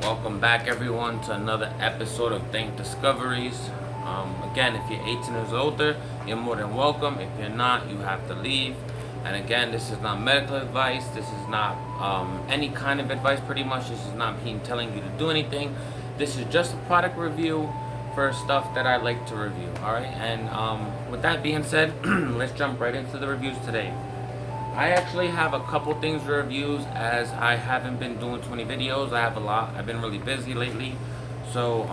Welcome back, everyone, to another episode of Think Discoveries. Again, if you're 18 years older, you're more than welcome. If you're not, you have to leave. And again, this is not medical advice. This is not any kind of advice, pretty much. This is not me telling you to do anything. This is just a product review for stuff that I like to review. All right. And with that being said, let's jump right into the reviews today. I actually have a couple things to review as I haven't been doing 20 videos. I have a lot. I've been really busy lately. So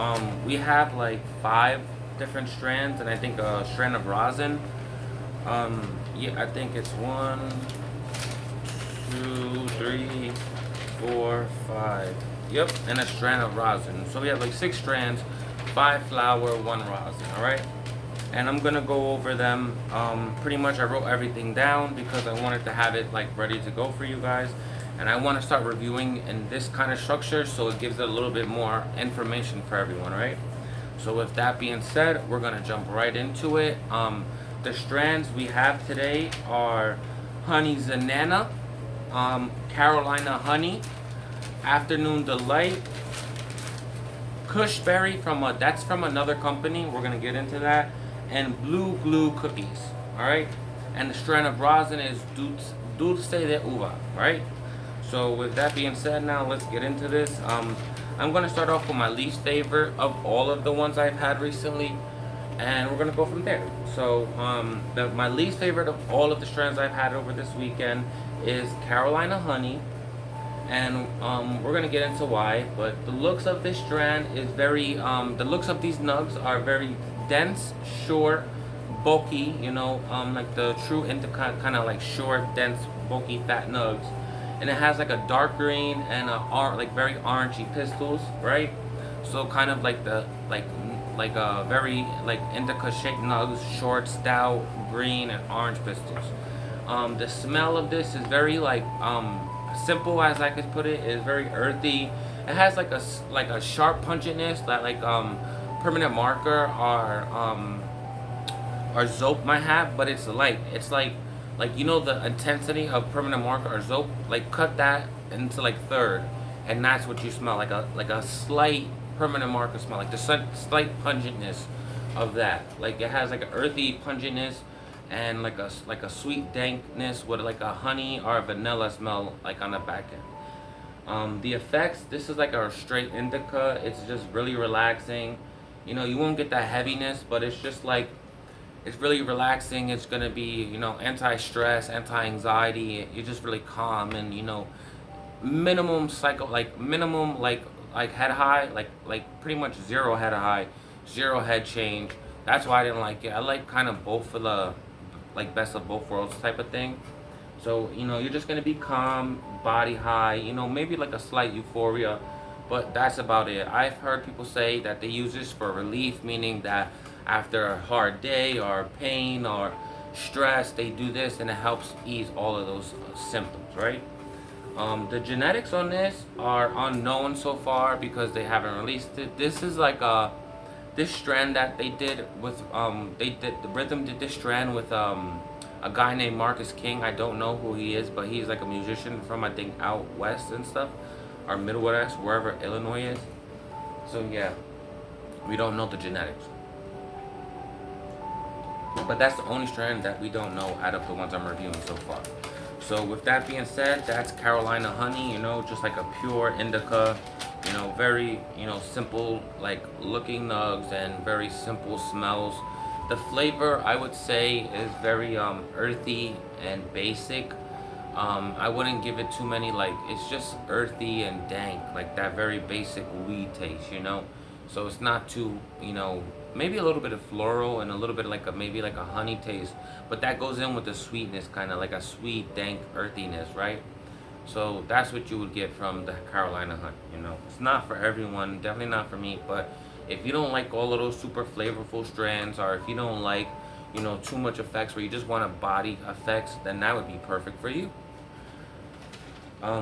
we have like 5 different strands and I think a strand of rosin. Yeah, I think it's 1, 2, 3, 4, 5. Yep, and a strand of rosin. So we have like 6 strands, 5 flour, 1 rosin, alright? And I'm gonna go over them. Pretty much I wrote everything down because I wanted to have it like ready to go for you guys, and I want to start reviewing in this kind of structure so it gives it a little bit more information for everyone, right? So with that being said, we're gonna jump right into it. The strands we have today are Honey Zanana, Carolina Honey, Afternoon Delight, Cushberry that's from another company. We're gonna get into that. And Blue Glue Cookies, alright? And the strand of rosin is Dulce de Uva, right? So with that being said, now let's get into this. I'm going to start off with my least favorite of all of the ones I've had recently, and we're going to go from there. So my least favorite of all of the strands I've had over this weekend is Carolina Honey, and we're going to get into why. But the looks of this strand is very, the looks of these nugs are very dense, short, bulky, you know, like the true indica, kind of like short, dense, bulky, fat nugs. And it has like a dark green and like very orangey pistils, right? So kind of like the like a very like indica shaped nugs, short, stout, green and orange pistils. The smell of this is very like simple as I could put it. Is very earthy. It has like a sharp pungentness that like Permanent Marker or Zope might have, but it's light. It's like you know the intensity of Permanent Marker or Zope, like cut that into like third, and that's what you smell, like a slight Permanent Marker smell, like the slight pungentness of that. Like it has like an earthy pungentness and like a sweet dankness with like a honey or a vanilla smell like on the back end. The effects, this is like a straight indica. It's just really relaxing. You know, you won't get that heaviness, but it's just like, it's really relaxing. It's gonna be, you know, anti-stress, anti-anxiety. You're just really calm, and you know, minimum head high, like pretty much 0 head high, 0 head change. That's why I didn't like it. I like kind of both for the like best of both worlds type of thing. So you know, you're just gonna be calm, body high. You know, maybe like a slight euphoria. But that's about it. I've heard people say that they use this for relief, meaning that after a hard day or pain or stress, they do this and it helps ease all of those symptoms, right? The genetics on this are unknown so far because they haven't released it. This is like this strand that they did with the Rhythm did this strand with a guy named Marcus King. I don't know who he is, but he's like a musician from I think out west and stuff, or Midwest, wherever Illinois is. So yeah, we don't know the genetics. But that's the only strand that we don't know out of the ones I'm reviewing so far. So with that being said, that's Carolina Honey, you know, just like a pure indica, you know, very, you know, simple like looking nugs and very simple smells. The flavor, I would say, is very earthy and basic. I wouldn't give it too many, like, it's just earthy and dank, like that very basic weed taste, you know? So it's not too, you know, maybe a little bit of floral and a little bit like maybe like a honey taste, but that goes in with the sweetness, kind of like a sweet, dank earthiness, right? So that's what you would get from the Carolina Honey, you know? It's not for everyone, definitely not for me, but if you don't like all of those super flavorful strands, or if you don't like, you know, too much effects where you just want a body effects, then that would be perfect for you.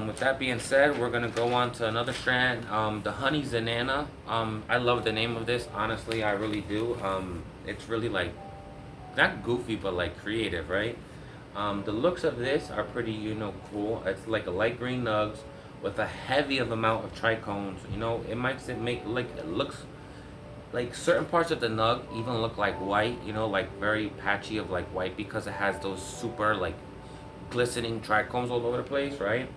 With that being said, we're gonna go on to another strand, the Honey Zanana. I love the name of this, honestly, I really do. It's really like, not goofy, but like creative, right? The looks of this are pretty, you know, cool. It's like a light green nugs with a heavy of amount of trichomes. You know, it makes it make like it looks like certain parts of the nug even look like white. You know, like very patchy of like white because it has those super like glistening trichomes all over the place, right?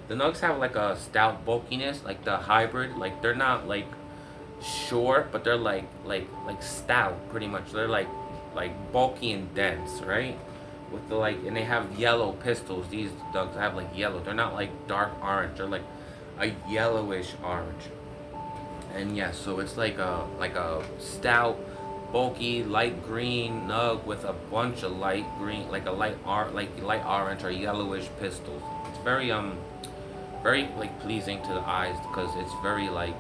The nugs have like a stout bulkiness, like the hybrid. Like they're not like short, but they're like stout pretty much. They're like bulky and dense, right? With the like, and they have yellow pistils. These ducks have like yellow. They're not like dark orange. They're like a yellowish orange. And yeah, so it's like a stout, bulky, light green nug with a bunch of light green, like a like light orange or yellowish pistils. It's very like pleasing to the eyes because it's very like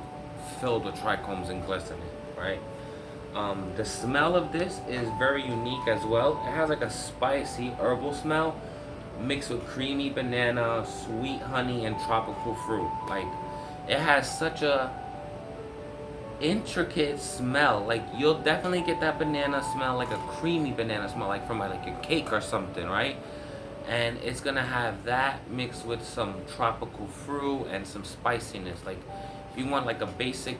filled with trichomes and glistening, right? The smell of this is very unique as well. It has like a spicy herbal smell mixed with creamy banana, sweet honey, and tropical fruit. Like it has such a intricate smell. Like you'll definitely get that banana smell, like a creamy banana smell, like from like a cake or something, right? And it's gonna have that mixed with some tropical fruit and some spiciness. Like if you want like a basic,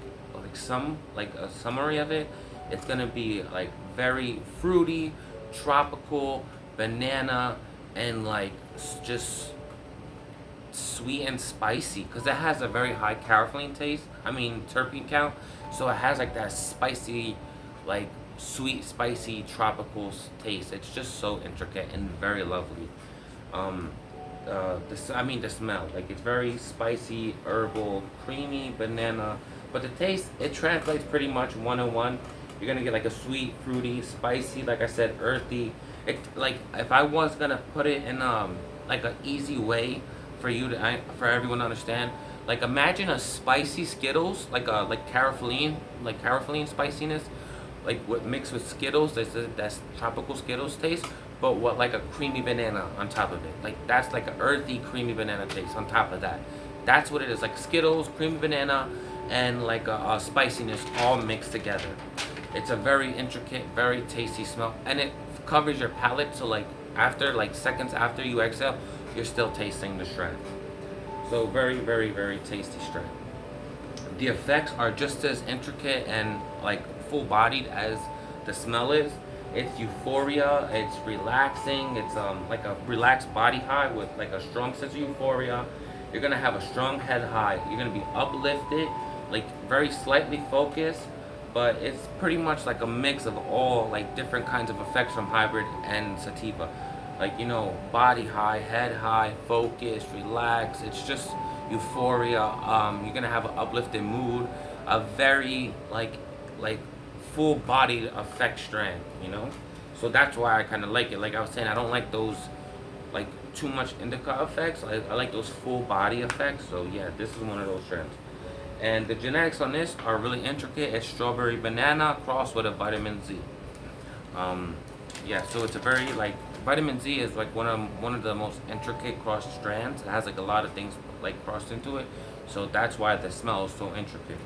like a summary of it, it's gonna be like very fruity, tropical, banana, and like just sweet and spicy because it has a very high caffeine taste. I mean terpene count, so it has like that spicy, like sweet, spicy, tropical taste. It's just so intricate and very lovely. Um, the smell, like it's very spicy, herbal, creamy, banana, but the taste it translates pretty much one on one. You're gonna get like a sweet, fruity, spicy, like I said, earthy. It like if I was gonna put it in like an easy way for for everyone to understand. Like imagine a spicy Skittles, like a like carafilene spiciness, like what mixed with Skittles. That's tropical Skittles taste, but what like a creamy banana on top of it. Like that's like an earthy creamy banana taste on top of that. That's what it is. Like Skittles, creamy banana, and like a spiciness all mixed together. It's a very intricate, very tasty smell, and it covers your palate. So like after like seconds after you exhale, you're still tasting the strand. So very, very, very tasty strand. The effects are just as intricate and like full bodied as the smell is. It's euphoria, it's relaxing, it's like a relaxed body high with like a strong sense of euphoria. You're gonna have a strong head high. You're gonna be uplifted, like very slightly focused, but it's pretty much like a mix of all like different kinds of effects from hybrid and sativa. Like you know, body high, head high, focused, relaxed. It's just euphoria. You're gonna have an uplifted mood, a very like full body effect strand. You know, so that's why I kind of like it. Like I was saying, I don't like those like too much indica effects. I like those full body effects. So yeah, this is one of those strands. And the genetics on this are really intricate. It's strawberry banana crossed with a vitamin Z. Um, yeah, so it's a very like vitamin Z is like one of the most intricate cross strands. It has like a lot of things like crossed into it, so that's why the smell is so intricate.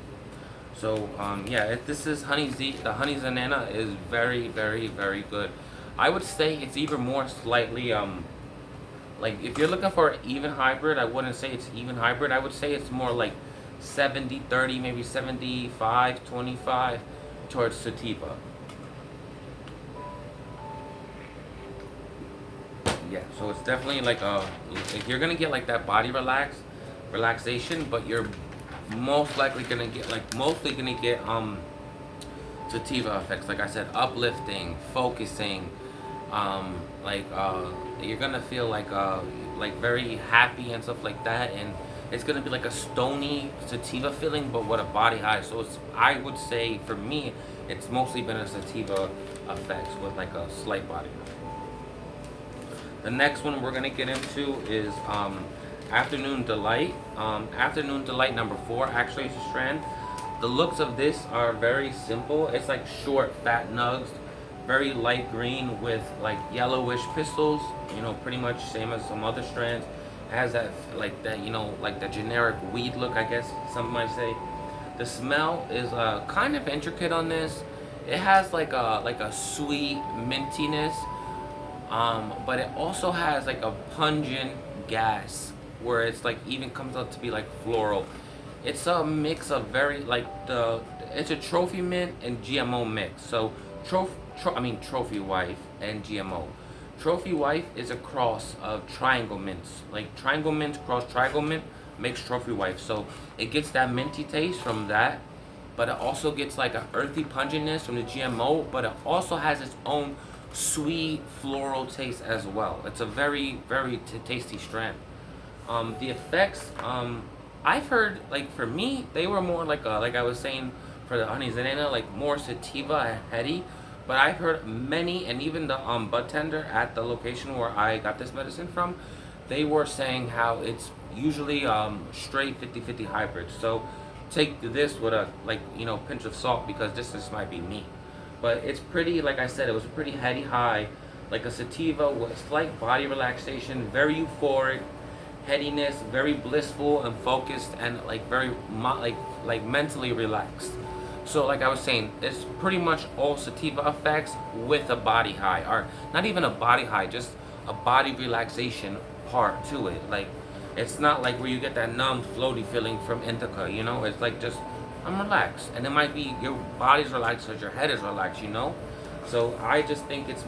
So yeah, if this is honey Z. The honey zanana is very very very good. I would say it's even more slightly like if you're looking for an even hybrid, I wouldn't say it's even hybrid. I would say it's more like 70-30, maybe 75-25 towards sativa. Yeah, so it's definitely like if you're gonna get like that body relaxation, but you're mostly gonna get sativa effects. Like I said, uplifting, focusing, like you're gonna feel like very happy and stuff like that, and it's gonna be like a stony sativa feeling, but with a body high. So it's I would say for me, it's mostly been a sativa effects with like a slight body. The next one we're gonna get into is Afternoon Delight. Afternoon Delight number 4 actually is a strand. The looks of this are very simple. It's like short, fat nugs, very light green with like yellowish pistils. You know, pretty much same as some other strands. It has that you know like the generic weed look, I guess some might say. The smell is kind of intricate on this. It has like a sweet mintiness. But it also has like a pungent gas where it's like even comes out to be like floral. It's a mix of very like it's a trophy mint and GMO mix. So trophy wife and GMO. Trophy wife is a cross of triangle mints. Like triangle mint cross triangle mint makes trophy wife. So it gets that minty taste from that, but it also gets like an earthy pungentness from the GMO, but it also has its own sweet floral taste as well. It's a very tasty strand. The effects, I've heard like for me they were more like I was saying for the honey zanana, like more sativa and heady. But I've heard many, and even the bud tender at the location where I got this medicine from, they were saying how it's usually straight 50-50 hybrid. So take this with a pinch of salt because this might be me. But it's pretty, like I said, it was a pretty heady high, like a sativa with slight body relaxation, very euphoric, headiness, very blissful and focused, and like very like mentally relaxed. So like I was saying, it's pretty much all sativa effects with a body high, or not even a body high, just a body relaxation part to it. Like it's not like where you get that numb, floaty feeling from indica. It's like just I'm relaxed, and it might be your body's relaxed because your head is relaxed. So I just think it's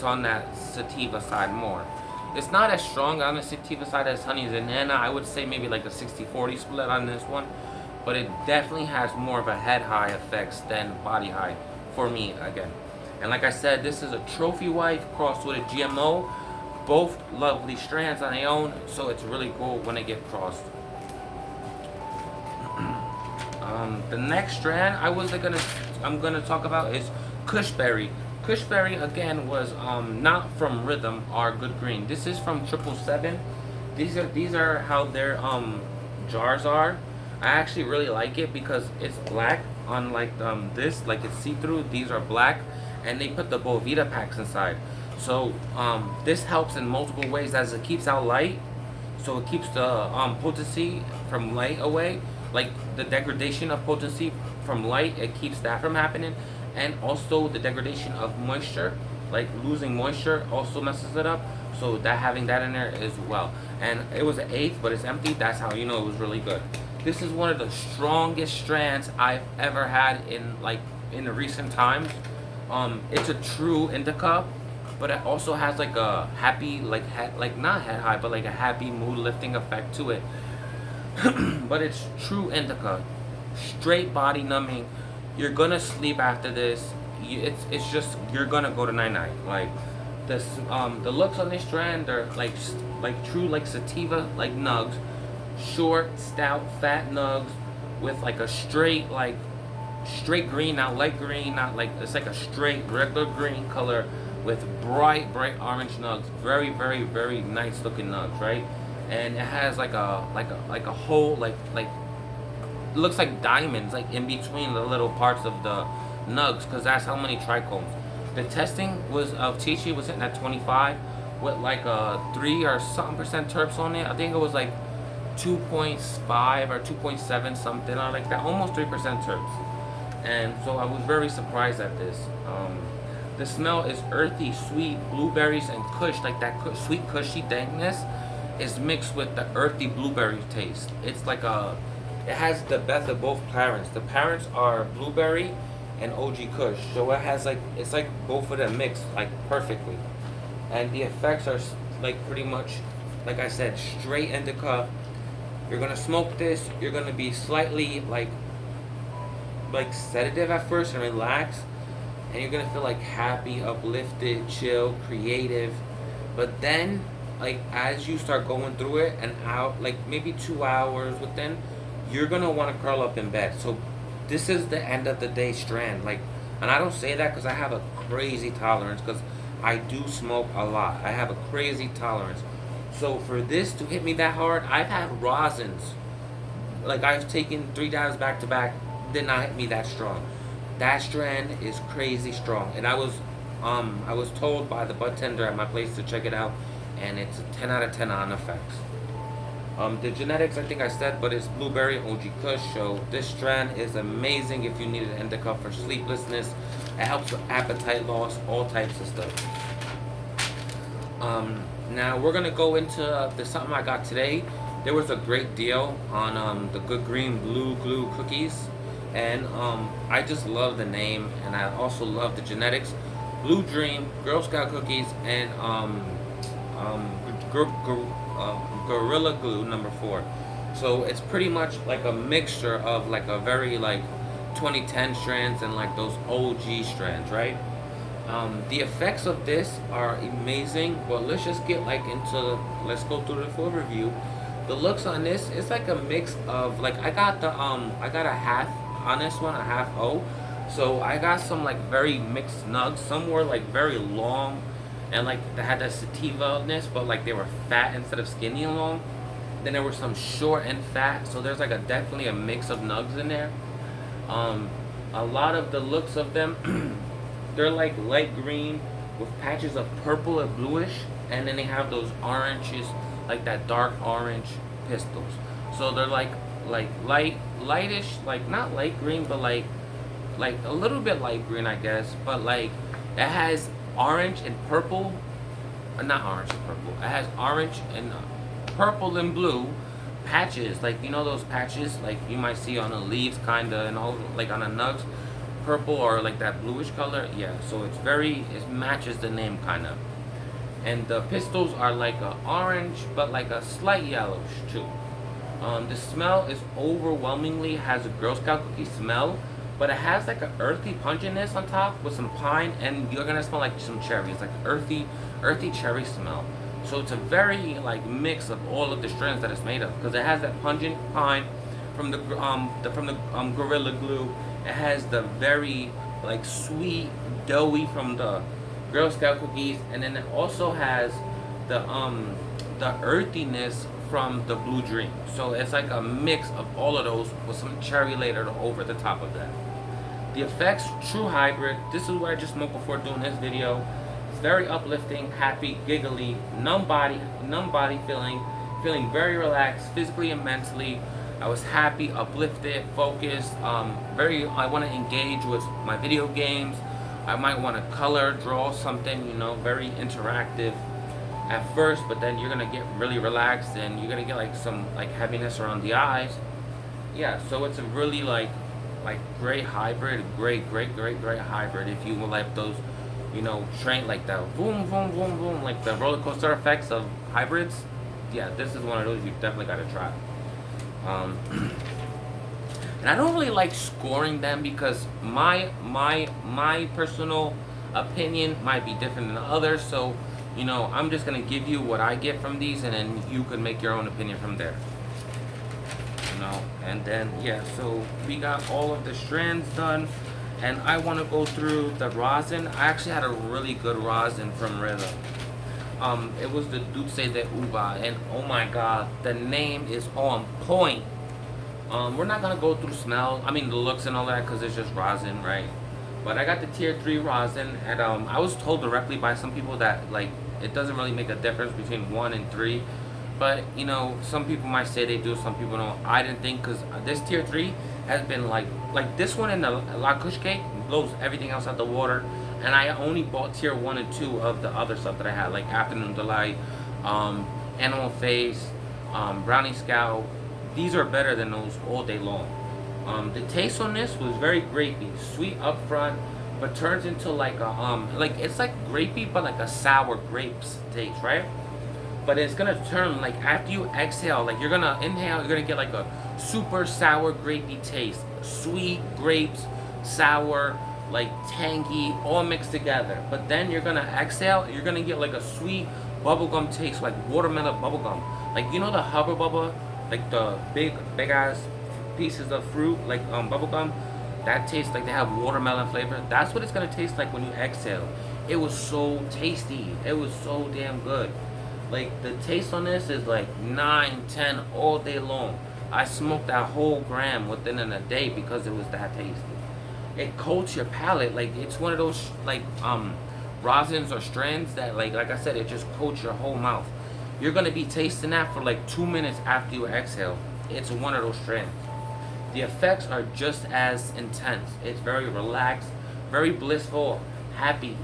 on that sativa side more. It's not as strong on the sativa side as honey zanana. I would say maybe like a 60-40 split on this one. But it definitely has more of a head high effects than body high for me again. And like I said, this is a trophy wife crossed with a GMO. Both lovely strands on their own, so it's really cool when they get crossed. The next strand I'm gonna talk about is Kushberry. Kushberry again was not from Rhythm or Good Green. This is from 777. These are how their jars are. I actually really like it because it's black, unlike this, like it's see-through. These are black, and they put the Bovita packs inside. So this helps in multiple ways as it keeps out light. So it keeps the potency from light away, like the degradation of potency from light. It keeps that from happening, and also the degradation of moisture, like losing moisture, also messes it up. So that having that in there as well. And it was an eighth, but it's empty. That's how you know it was really good. This is one of the strongest strands I've ever had in the recent times. It's a true indica, but it also has like a happy not head high, but like a happy mood lifting effect to it. But it's true indica, straight body numbing. You're gonna sleep after this. It's just you're gonna go to night night. Like this, the looks on this strand are like true like sativa like nugs. Short, stout, fat nugs with like a straight green, not light green, not like it's like a straight regular green color with bright orange nugs. Very nice looking nugs, right? And it has like a whole like it looks like diamonds like in between the little parts of the nugs, because that's how many trichomes. The testing was of THC was hitting at 25 with like a 3 or something percent terps on it. I think it was like 2.5 or 2.7 something or like that, almost 3% terps. And so I was very surprised at this. The smell is earthy, sweet, blueberries and kush, like that sweet cushy dankness is mixed with the earthy blueberry taste. It's like it has the best of both parents. The parents are blueberry and OG kush, so it's like both of them mixed like perfectly. And the effects are like pretty much, like I said, straight indica. You're gonna smoke this. You're gonna be slightly like sedative at first and relax, and you're gonna feel like happy, uplifted, chill, creative. But then, like as you start going through it and out, like maybe 2 hours within, you're gonna want to curl up in bed. So this is the end of the day strand. Like, and I don't say that because I have a crazy tolerance, because I do smoke a lot. I have a crazy tolerance. So for this to hit me that hard, I've had rosins. Like I've taken 3 dabs back to back, did not hit me that strong. That strand is crazy strong. And I was told by the bud tender at my place to check it out, and it's a 10 out of 10 on effects. The genetics, I think I said, but it's blueberry OG Kush. So this strand is amazing if you need an indica for sleeplessness. It helps with appetite loss, all types of stuff. Now we're gonna go into something I got today. there was a great deal on the Good Green Blue Glue cookies, and I just love the name, and I also love the genetics. Blue Dream Girl Scout cookies and um, gr- gr- Gorilla Glue #4. So it's pretty much like a mixture of like a very like 2010 strands and like those OG strands, right? The effects of this are amazing, but let's just get like into, let's go through the full review. The looks on this, it's like a mix of like I got a half on this one, a half O. So I got some like very mixed nugs. Some were like very long and like they had that sativa-ness, but like they were fat instead of skinny and long. Then there were some short and fat, so there's like a definitely a mix of nugs in there. Um, a lot of the looks of them, they're like light green with patches of purple and bluish, and then they have those oranges, like that dark orange pistils. So they're like lightish, like not light green, but like a little bit light green, I guess. But like it has orange and purple, not orange and purple. It has orange and purple and blue patches, like you know those patches like you might see on the leaves kinda and all like on the nugs, purple or like that bluish color. Yeah, so it's very, it matches the name kinda. And the pistils are like a orange but like a slight yellowish too. The smell is overwhelmingly has a Girl Scout cookie smell, but it has like an earthy punginess on top with some pine, and you're gonna smell like some cherries, like earthy cherry smell. So it's a very like mix of all of the strands that it's made of, because it has that pungent pine from the Gorilla Glue. It has the very like sweet doughy from the Girl Scout cookies, and then it also has the earthiness from the Blue Dream. So it's like a mix of all of those with some cherry layered over the top of that. The effects, true hybrid. This is what I just smoked before doing this video. It's very uplifting, happy, giggly, numb body feeling very relaxed physically and mentally. I was happy, uplifted, focused. I want to engage with my video games. I might want to color, draw something, you know, very interactive at first, but then you're gonna get really relaxed and you're gonna get like some like heaviness around the eyes. Yeah, so it's a really like great hybrid, great hybrid. If you will like those, you know, train like that boom boom boom boom, like the roller coaster effects of hybrids. Yeah, this is one of those you definitely gotta try. And I don't really like scoring them because my personal opinion might be different than others. So, you know, I'm just gonna give you what I get from these, and then you can make your own opinion from there. You know, and then yeah, so we got all of the strands done, and I want to go through the rosin. I actually had a really good rosin from Rhythm. It was the Dulce de Uva, and oh my god, the name is on point. We're not gonna go through smell, I mean the looks and all that, because it's just rosin, right? But I got the tier 3 rosin, and I was told directly by some people that like it doesn't really make a difference between 1 and 3. But you know, some people might say they do, some people don't. I didn't think, because this tier 3 has been like this one in the La Kush cake blows everything else out the water. And I only bought tier 1 and 2 of the other stuff that I had, like Afternoon Delight, Animal Face, Brownie Scout. These are better than those all day long. The taste on this was very grapey, sweet up front, but turns into like a like it's like grapey, but like a sour grapes taste, right? But it's gonna turn like after you exhale, like you're gonna inhale, you're gonna get like a super sour grapey taste, sweet grapes, sour, like tangy, all mixed together. But then you're gonna exhale, you're gonna get like a sweet bubblegum taste, like watermelon bubblegum. Like you know the Hubba Bubba, like the big ass pieces of fruit, like bubblegum, that tastes like they have watermelon flavor. That's what it's gonna taste like when you exhale. It was so tasty. It was so damn good. Like the taste on this is like 9, 10 all day long. I smoked that whole gram within a day because it was that tasty. It coats your palate, like it's one of those like rosins or strands that like I said, it just coats your whole mouth. You're gonna be tasting that for like 2 minutes after you exhale. It's one of those strands. The effects are just as intense. It's very relaxed, very blissful, happy,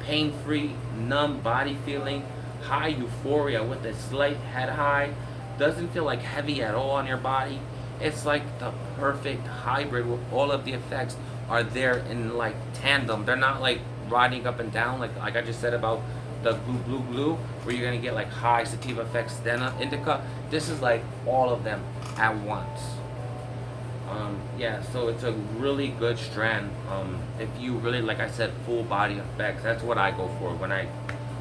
pain-free, numb body feeling, high euphoria with a slight head high. doesn't feel like heavy at all on your body. It's like the perfect hybrid with all of the effects are there in like tandem. They're not like riding up and down like I just said about the glue where you're gonna get like high sativa effects then indica. This is like all of them at once. Yeah, so it's a really good strand. If you really, like I said, full body effects, that's what I go for when I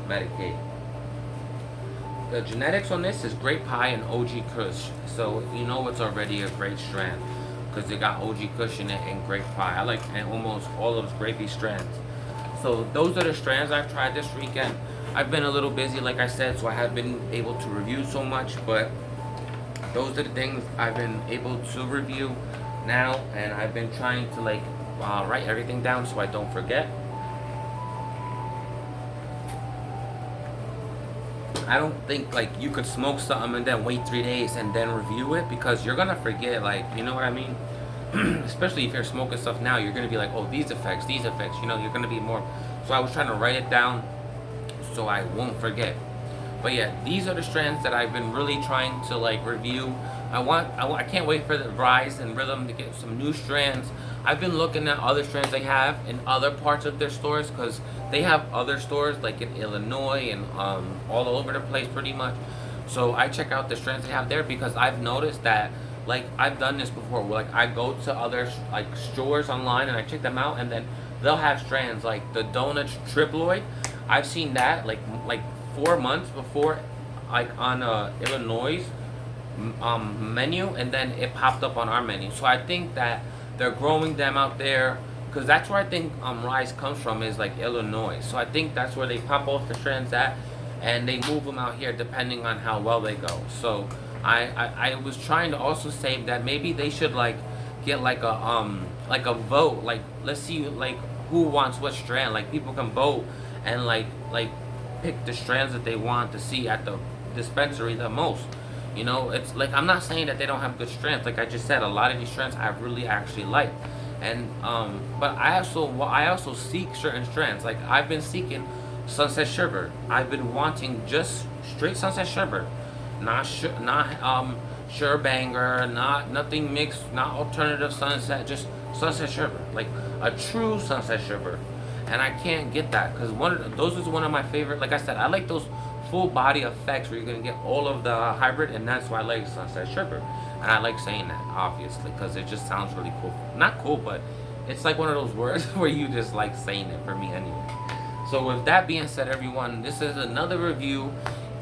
medicate. The genetics on this is Grape Pie and OG Kush, so you know it's already a great strand because it got OG Kush in it and Grape Pie. I like and almost all of those grapey strands. So those are the strands I've tried this weekend. I've been a little busy, like I said, so I haven't been able to review so much, but those are the things I've been able to review now, and I've been trying to like write everything down so I don't forget. I don't think like you could smoke something and then wait 3 days and then review it because you're gonna forget, like, you know what I mean? Especially if you're smoking stuff now, you're gonna be like, oh, these effects, you know, you're gonna be more. So I was trying to write it down so I won't forget. But yeah, these are the strands that I've been really trying to like review. I can't wait for the Rise and Rhythm to get some new strands. I've been looking at other strands they have in other parts of their stores because they have other stores like in Illinois and all over the place pretty much. So I check out the strands they have there because I've noticed that, like, I've done this before where like I go to other like stores online and I check them out, and then they'll have strands like the Donut Triploid. I've seen that like 4 months before, like on Illinois menu, and then it popped up on our menu. So I think that they're growing them out there because that's where I think Rise comes from, is like Illinois. So I think that's where they pop off the strands at, and they move them out here depending on how well they go. So I was trying to also say that maybe they should like get like a vote, like let's see like who wants what strand, like people can vote and like pick the strands that they want to see at the dispensary the most. You know, it's like, I'm not saying that they don't have good strands. Like I just said, a lot of these strands I really actually like, and but I also seek certain strands. Like I've been seeking Sunset Sherbet. I've been wanting just straight Sunset Sherbet, not Sherbanger, not nothing mixed, not alternative Sunset, just Sunset Sherbet, like a true Sunset Sherbet. And I can't get that because those is one of my favorite. Like I said, I like those full body effects where you're gonna get all of the hybrid, and that's why I like Sunset Sherbet. And I like saying that obviously because it just sounds really cool. Not cool, but it's like one of those words where you just like saying it, for me anyway. So with that being said, everyone, this is another review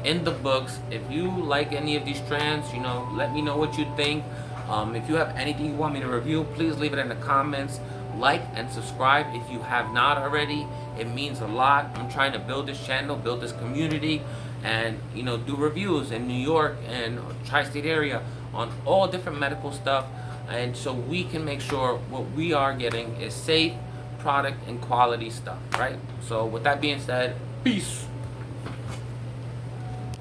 in the books. If you like any of these strands, you know, let me know what you think. If you have anything you want me to review, please leave it in the comments. Like and subscribe if you have not already. It means a lot. I'm trying to build this channel, build this community, and, you know, do reviews in New York and tri-state area on all different medical stuff, and so we can make sure what we are getting is safe product and quality stuff, right? So with that being said, peace.